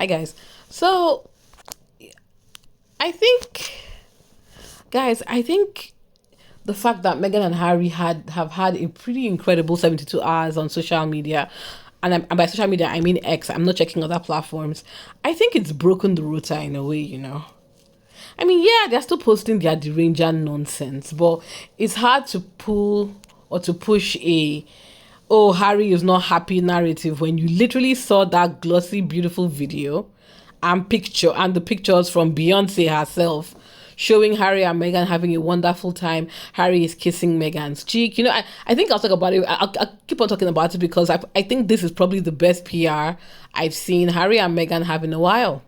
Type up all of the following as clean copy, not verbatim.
Hi guys. So I think, I think the fact that Meghan and Harry have had a pretty incredible 72 hours on social media, and by social media I mean X. I'm not checking other platforms. I think it's broken the rota in a way, I mean, yeah, they're still posting their deranger nonsense, but it's hard to pull or to push a oh, Harry is not happy narrative when you literally saw that glossy, beautiful video and the pictures from Beyonce herself showing Harry and Meghan having a wonderful time. Harry is kissing Meghan's cheek. I think I'll talk about it. I'll keep on talking about it because I think this is probably the best PR I've seen Harry and Meghan have in a while.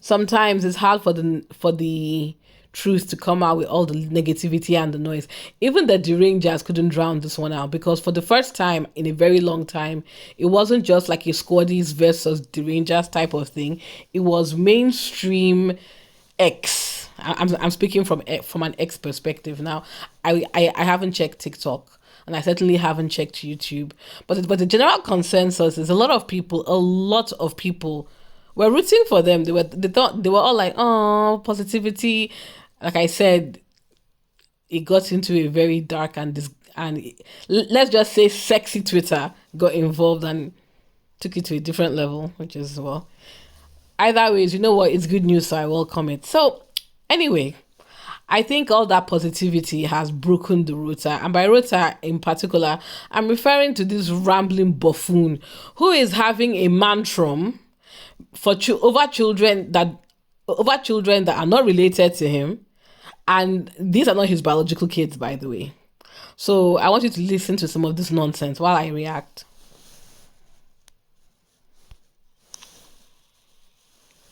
Sometimes it's hard for the truth to come out with all the negativity and the noise. Even the derangers couldn't drown this one out because for the first time in a very long time, it wasn't just like a squaddies versus derangers type of thing. It was mainstream X. I'm speaking from an X perspective now. I haven't checked TikTok. And I certainly haven't checked YouTube, but the general consensus is a lot of people were rooting for them. They were all like, oh, positivity. Like I said, it got into a very dark let's just say sexy Twitter got involved and took it to a different level, which is well. Either ways, you know what? It's good news, so I welcome it. So anyway, I think all that positivity has broken the rota, and by rota in particular, I'm referring to this rambling buffoon who is having a mantrum for over children that are not related to him, and these are not his biological kids, by the way. So I want you to listen to some of this nonsense while I react.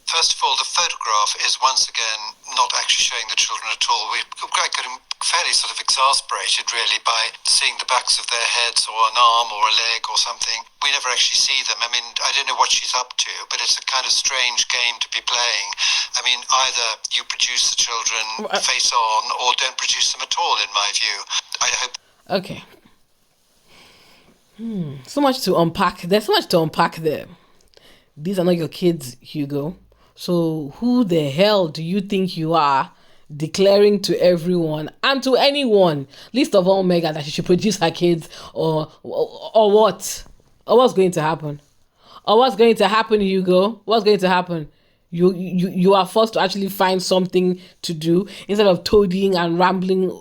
First of all, the photograph is once again not actually showing the children at all. We got fairly sort of exasperated really by seeing the backs of their heads or an arm or a leg or something. We never actually see them. I mean, I don't know what she's up to, but it's a kind of strange game to be playing. I mean, either you produce the children face on or don't produce them at all, in my view. I hope. Okay. So much to unpack. There's so much to unpack there. These are not your kids, Hugo. So who the hell do you think you are declaring to everyone and to anyone, least of all Meghan, that she should produce her kids or what? Or what's going to happen? Or what's going to happen, Hugo? What's going to happen? You are forced to actually find something to do instead of toadying and rambling,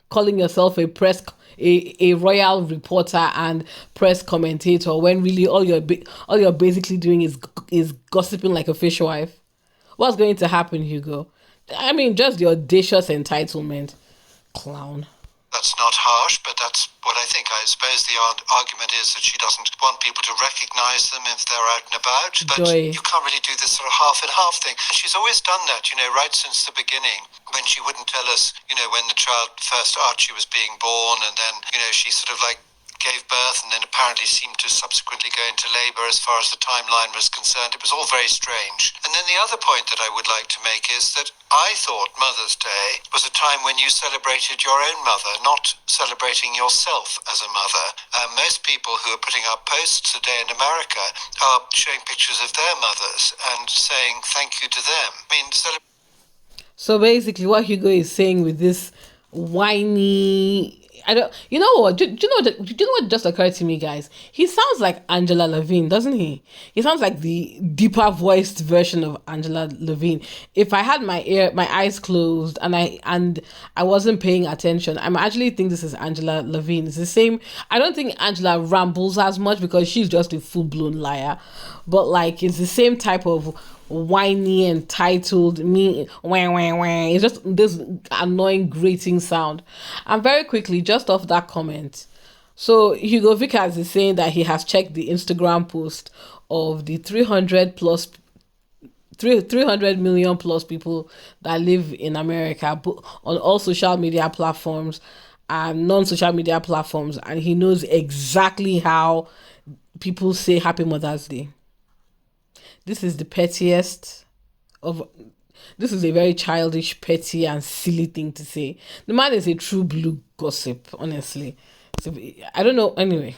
calling yourself a royal reporter and press commentator when really all you're basically doing is gossiping like a fishwife. What's going to happen, Hugo? I mean, just the audacious entitlement, clown. That's not harsh, but that's what I think. I suppose the argument is that she doesn't want people to recognise them if they're out and about. But Joy. you can't really do this sort of half and half thing. She's always done that, right since the beginning, when she wouldn't tell us, when the child first Archie was being born, and then, she sort of like gave birth and then apparently seemed to subsequently go into labour as far as the timeline was concerned. It was all very strange. And then the other point that I would like to make is that I thought Mother's Day was a time when you celebrated your own mother, not celebrating yourself as a mother. Most people who are putting up posts today in America are showing pictures of their mothers and saying thank you to them. I mean, So basically what Hugo is saying with this whiny, I don't, you know what? Do you know what just occurred to me, guys? He sounds like Angela Levine, doesn't he? He sounds like the deeper voiced version of Angela Levine. If I had my eyes closed and I wasn't paying attention, I actually think this is Angela Levine. It's the same. I don't think Angela rambles as much because she's just a full blown liar, but like it's the same type of whiny, entitled, me, wah, wah, wah. It's just this annoying grating sound. And very quickly, just off that comment, so Hugo Vickers is saying that he has checked the Instagram post of the 300 million plus people that live in America on all social media platforms and non-social media platforms, and he knows exactly how people say Happy Mother's Day. This is the pettiest of. This is a very childish, petty, and silly thing to say. The man is a true blue gossip, honestly. So, I don't know. Anyway,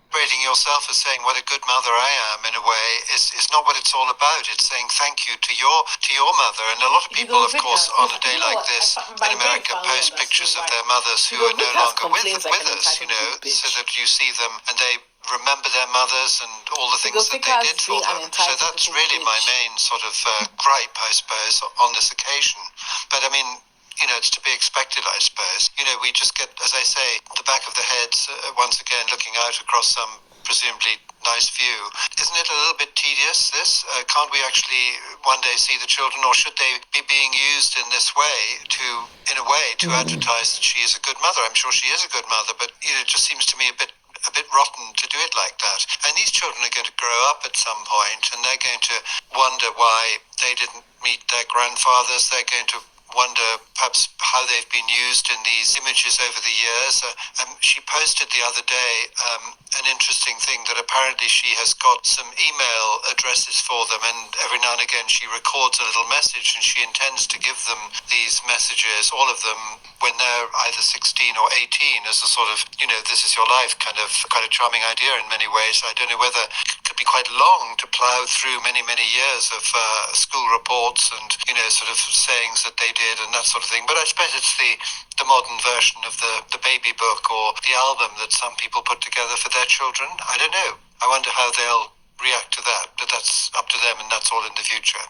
Celebrating yourself as saying what a good mother I am in a way is not what it's all about. It's saying thank you to your mother. And a lot of people, of course, on a day like this in America post pictures of their mothers who are no longer with us, so that you see them and they remember their mothers and all the things that they did for them. So that's really my main sort of gripe, I suppose, on this occasion. But I mean, it's to be expected, I suppose. We just get, as I say, the back of the heads once again looking out across some presumably nice view. Isn't it a little bit tedious, this? Can't we actually one day see the children, or should they be being used in this way in a way to advertise that she is a good mother? I'm sure she is a good mother, but it just seems to me a bit rotten to do it like that. And these children are going to grow up at some point, and they're going to wonder why they didn't meet their grandfathers. They're going to wonder perhaps how they've been used in these images over the years. She posted the other day an interesting thing that apparently she has got some email addresses for them, and every now and again she records a little message, and she intends to give them these messages, all of them, when they're either 16 or 18, as a sort of, this is your life kind of charming idea in many ways. I don't know whether it could be quite long to plough through many, many years of school reports and, sort of sayings that they did and that sort of thing. But I suppose it's the modern version of the baby book or the album that some people put together for their children. I don't know. I wonder how they'll react to that, but that's up to them, and that's all in the future.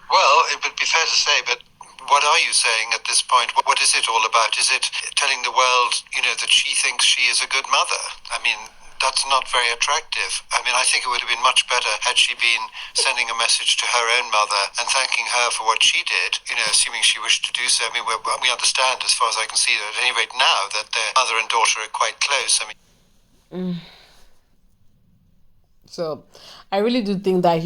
Well, it would be fair to say, but what are you saying at this point? What is it all about? Is it telling the world, that she thinks she is a good mother? I mean, that's not very attractive. I mean, I think it would have been much better had she been sending a message to her own mother and thanking her for what she did, assuming she wished to do so. I mean, we understand, as far as I can see, at any rate now, that their mother and daughter are quite close. I mean, So I really do think that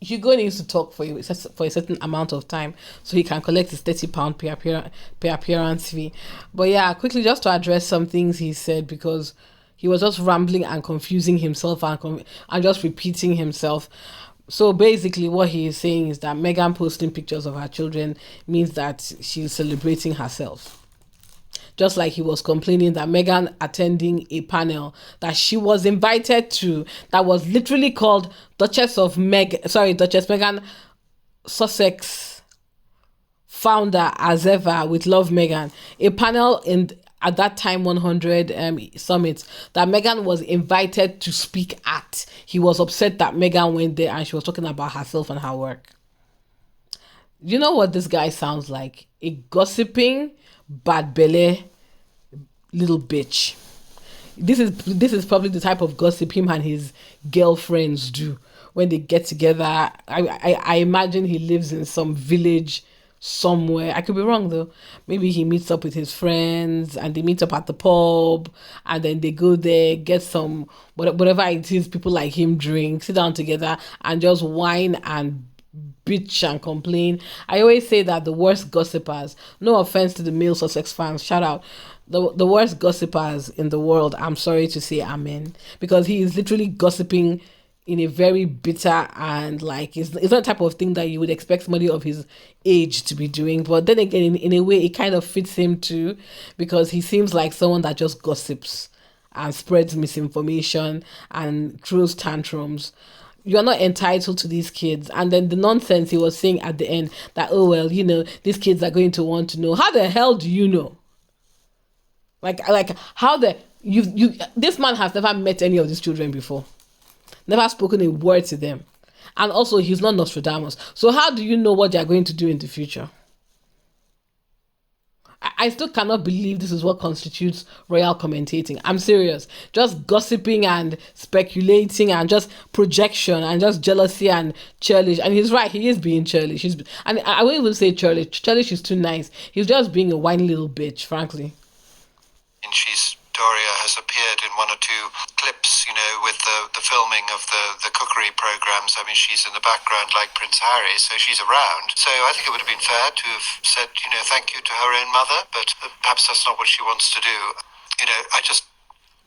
Hugo needs to talk for you for a certain amount of time so he can collect his £30 per appearance fee. But yeah, quickly just to address some things he said, because he was just rambling and confusing himself and just repeating himself. So basically, what he is saying is that Meghan posting pictures of her children means that she's celebrating herself. Just like he was complaining that Meghan attending a panel that she was invited to, that was literally called Duchess Meghan Sussex founder as ever with Love Meghan, a panel in at that time 100 summit that Meghan was invited to speak at. He was upset that Meghan went there and she was talking about herself and her work. You know what this guy sounds like? A gossiping, bad belly little bitch. This is probably the type of gossip him and his girlfriends do when they get together. I imagine he lives in some village somewhere. I could be wrong though. Maybe he meets up with his friends and they meet up at the pub and then they go there, get some whatever it is people like him drink, sit down together and just whine and bitch and complain. I always say that the worst gossipers, no offense to the male Sussex fans, shout out, the worst gossipers in the world, I'm sorry to say amen, because he is literally gossiping in a very bitter and like it's not the type of thing that you would expect somebody of his age to be doing. But then again, in a way it kind of fits him too, because he seems like someone that just gossips and spreads misinformation and throws tantrums. You're not entitled to these kids. And then the nonsense he was saying at the end that, oh well, these kids are going to want to know. How the hell do you know? Like how this man has never met any of these children before, never spoken a word to them, and also he's not Nostradamus. So how do you know what they're going to do in the future? I still cannot believe this is what constitutes royal commentating. I'm serious. Just gossiping and speculating and just projection and just jealousy and churlish. And he's right, he is being churlish. And I won't even say churlish. Churlish is too nice. He's just being a whiny little bitch, frankly. And Doria has appeared in one or two clips, with the filming of the cookery programs. I mean, she's in the background like Prince Harry, so she's around. So I think it would have been fair to have said, thank you to her own mother, but perhaps that's not what she wants to do. I just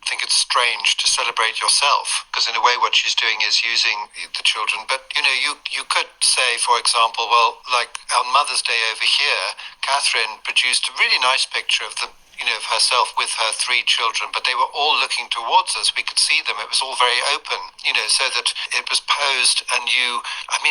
think it's strange to celebrate yourself, because in a way what she's doing is using the children. But you could say, for example, well, like on Mother's Day over here, Catherine produced a really nice picture of the of herself with her three children, but they were all looking towards us. We could see them. It was all very open, so that it was posed. And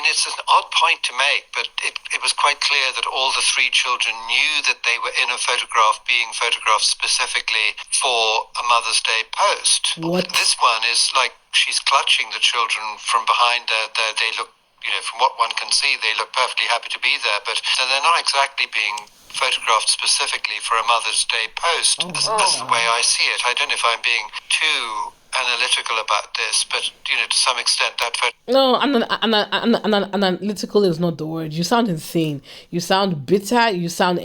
it's an odd point to make, but it was quite clear that all the three children knew that they were in a photograph being photographed specifically for a Mother's Day post. What? This one is like she's clutching the children from behind her. They look, from what one can see, they look perfectly happy to be there, but they're not exactly being photographed specifically for a Mother's Day post. That's the way I see it. I don't know if I'm being too analytical about this, but to some extent that photo. No, analytical is not the word. You sound insane. You sound bitter. You sound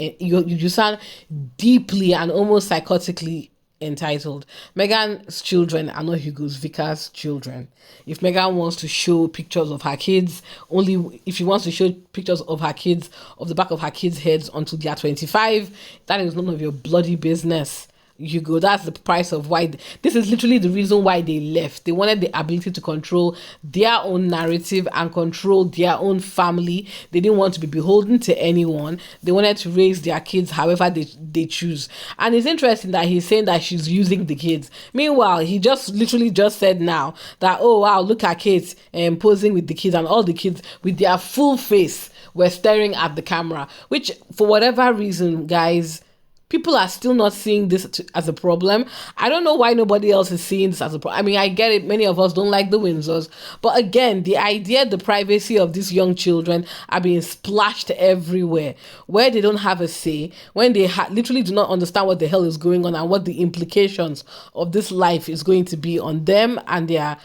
deeply and almost psychotically entitled. Megan's children are not Hugo Vickers' children. If Megan wants to show pictures of her kids, only if she wants to show pictures of her kids, of the back of her kids' heads until they are 25, that is none of your bloody business. Hugo, that's the price of why. This is literally the reason why they left. They wanted the ability to control their own narrative and control their own family. They didn't want to be beholden to anyone. They wanted to raise their kids however they choose. And it's interesting that he's saying that she's using the kids. Meanwhile, he just literally just said now that, oh wow, look at Kate posing with the kids, and all the kids with their full face were staring at the camera, which for whatever reason, guys, people are still not seeing this as a problem. I don't know why nobody else is seeing this as a problem. I mean, I get it. Many of us don't like the Windsors. But again, the idea, the privacy of these young children are being splashed everywhere where they don't have a say, when they literally do not understand what the hell is going on and what the implications of this life is going to be on them and their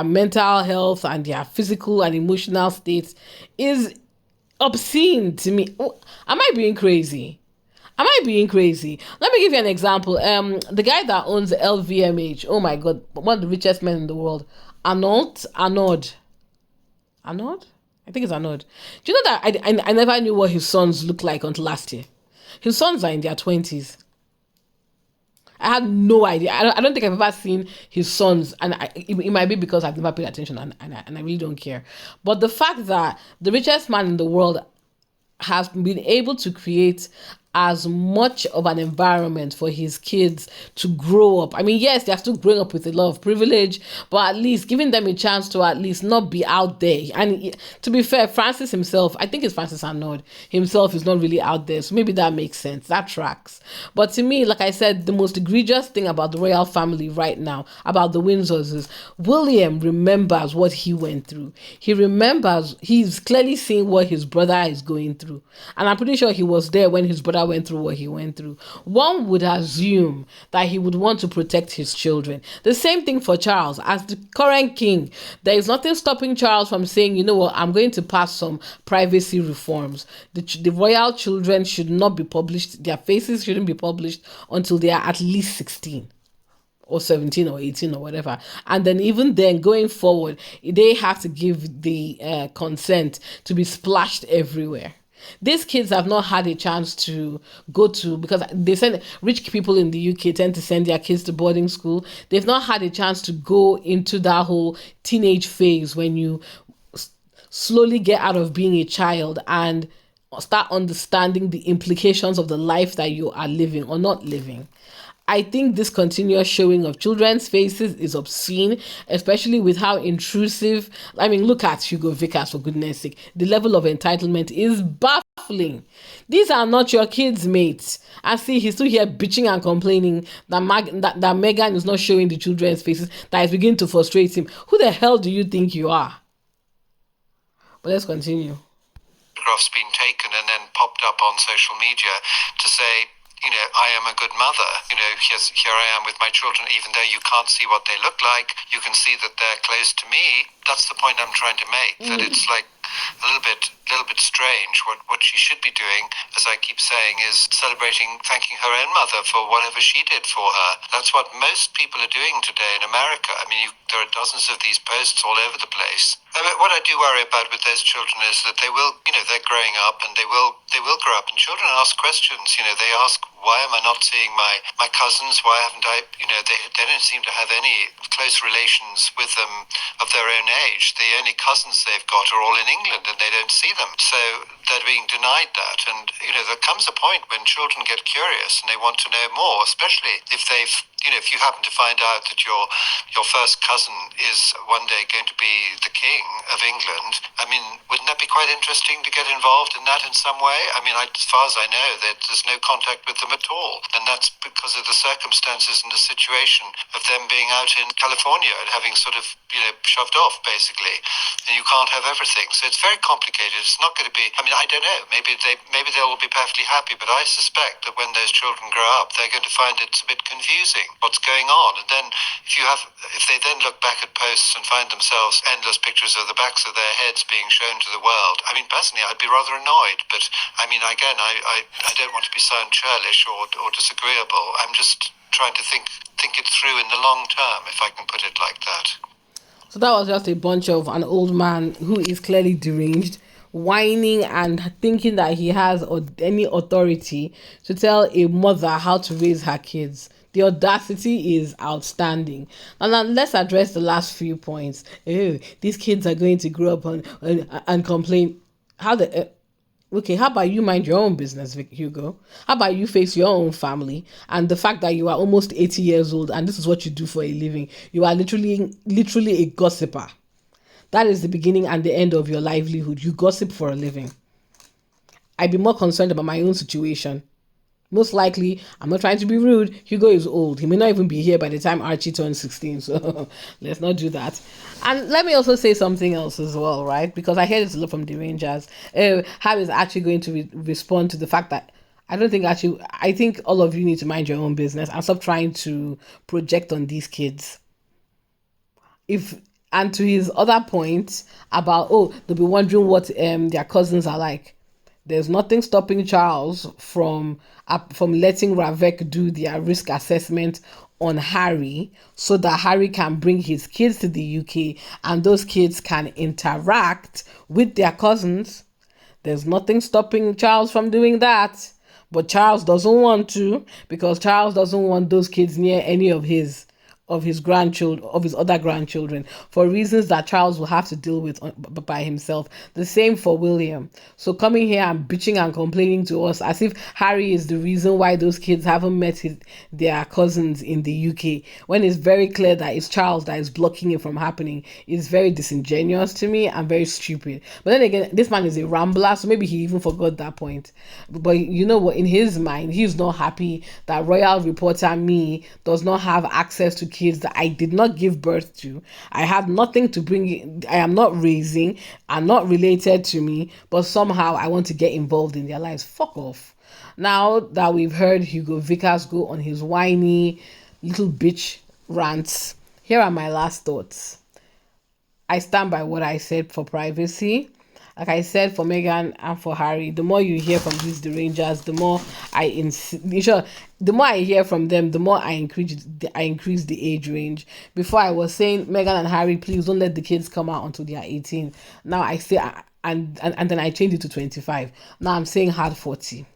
mental health and their physical and emotional states is obscene to me. Am I being crazy? Am I being crazy? Let me give you an example. The guy that owns LVMH, oh my god, one of the richest men in the world, Arnold. I think it's Arnold. Do you know that I never knew what his sons looked like until last year? His sons are in their 20s. I had no idea. I don't think I've ever seen his sons, and it might be because I've never paid attention, and I really don't care. But the fact that the richest man in the world has been able to create as much of an environment for his kids to grow up. I mean, yes, they're still growing up with a lot of privilege, but at least giving them a chance to at least not be out there. And to be fair, Francis himself, I think it's Francis Arnold himself, is not really out there. So maybe that makes sense. That tracks. But to me, like I said, the most egregious thing about the royal family right now, about the Windsors, is William remembers what he went through. He remembers, he's clearly seeing what his brother is going through. And I'm pretty sure he was there when his brother went through what he went through. One would assume that he would want to protect his children. The same thing for Charles. As the current king, there is nothing stopping Charles from saying, you know what, I'm going to pass some privacy reforms. The royal children should not be published. Their faces shouldn't be published until they are at least 16 or 17 or 18 or whatever. And then even then, going forward, they have to give the consent to be splashed everywhere. These kids have not had a chance to go to, because they send rich people in the UK tend to send their kids to boarding school. They've not had a chance to go into that whole teenage phase when you slowly get out of being a child and start understanding the implications of the life that you are living or not living. I think this continuous showing of children's faces is obscene, especially with how intrusive. I mean, look at Hugo Vickers, for goodness sake. The level of entitlement is baffling. These are not your kids, mates. And see, he's still here bitching and complaining that Meghan is not showing the children's faces. That is beginning to frustrate him. Who the hell do you think you are? But let's continue. Photographs been taken and then popped up on social media to say, I am a good mother. Here I am with my children, even though you can't see what they look like, you can see that they're close to me. That's the point I'm trying to make, that it's like a little bit strange. What she should be doing, as I keep saying, is celebrating, thanking her own mother for whatever she did for her. That's what most people are doing today in America. I mean, there are dozens of these posts all over the place. What I do worry about with those children is that they will, they're growing up and they will grow up. And children ask questions. They ask, why am I not seeing my cousins? Why haven't I? They don't seem to have any close relations with them of their own age. The only cousins they've got are all in England, and they don't see them. So they're being denied that. And there comes a point when children get curious and they want to know more, especially if they've if you happen to find out that your first cousin is one day going to be the king of England, I mean, wouldn't that be quite interesting to get involved in that in some way? I mean, as far as I know, there's no contact with them at all, and that's because of the circumstances and the situation of them being out in California and having sort of shoved off basically, and you can't have everything. So it's very complicated. It's not going to be. I mean, I don't know. Maybe they'll be perfectly happy, but I suspect that when those children grow up, they're going to find it's a bit confusing what's going on. And then if they then look back at posts and find themselves endless pictures of the backs of their heads being shown to the world, I mean, personally, I'd be rather annoyed. But I mean, again, I don't want to be sound churlish or disagreeable. I'm just trying to think it through in the long term, if I can put it like that. So that was just a bunch of an old man who is clearly deranged, whining and thinking that he has any authority to tell a mother how to raise her kids. The audacity is outstanding. And now let's address the last few points. Oh, these kids are going to grow up and complain. How the Okay, how about you mind your own business, Hugo? How about you face your own family and the fact that you are almost 80 years old and this is what you do for a living? You are literally a gossiper. That is the beginning and the end of your livelihood. You gossip for a living. I'd be more concerned about my own situation. Most likely, I'm not trying to be rude, Hugo is old. He may not even be here by the time Archie turns 16, so let's not do that. And let me also say something else as well, right? Because I heard this a lot from the Rangers. How is actually going to respond to the fact that I think all of you need to mind your own business and stop trying to project on these kids. If And to his other point about, they'll be wondering what their cousins are like. There's nothing stopping Charles from letting Ravek do their risk assessment on Harry so that Harry can bring his kids to the UK and those kids can interact with their cousins. There's nothing stopping Charles from doing that. But Charles doesn't want to, because Charles doesn't want those kids near any of his grandchildren, of his other grandchildren, for reasons that Charles will have to deal with by himself. The same for William. So coming here and bitching and complaining to us as if Harry is the reason why those kids haven't met their cousins in the UK, when it's very clear that it's Charles that is blocking it from happening, is very disingenuous to me and very stupid. But then again, this man is a rambler, so maybe he even forgot that point. But you know what? In his mind, he's not happy that royal reporter me does not have access to kids that I did not give birth to. I have nothing to bring. I am not raising, are not related to me, but somehow I want to get involved in their lives. Fuck off. Now that we've heard Hugo Vickers go on his whiny little bitch rants, here are my last thoughts. I stand by what I said for privacy. Like I said, for Meghan and for Harry, the more you hear from these Rangers, the more the more I hear from them, the more I increase the age range. Before I was saying, Meghan and Harry, please don't let the kids come out until they are 18. Now I say, and then I changed it to 25. Now I'm saying hard 40.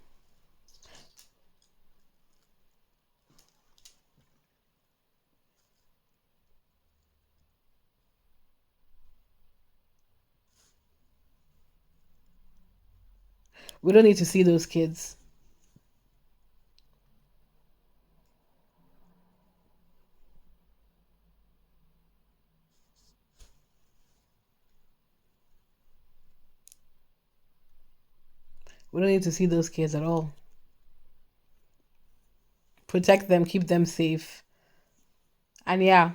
We don't need to see those kids. We don't need to see those kids at all. Protect them, keep them safe. And yeah,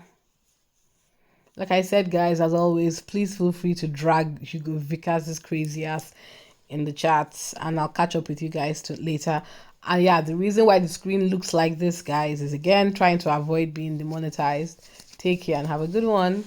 like I said, guys, as always, please feel free to drag Hugo Vickers' crazy ass in the chats, and I'll catch up with you guys later. And yeah, the reason why the screen looks like this, guys, is again trying to avoid being demonetized. Take care and have a good one.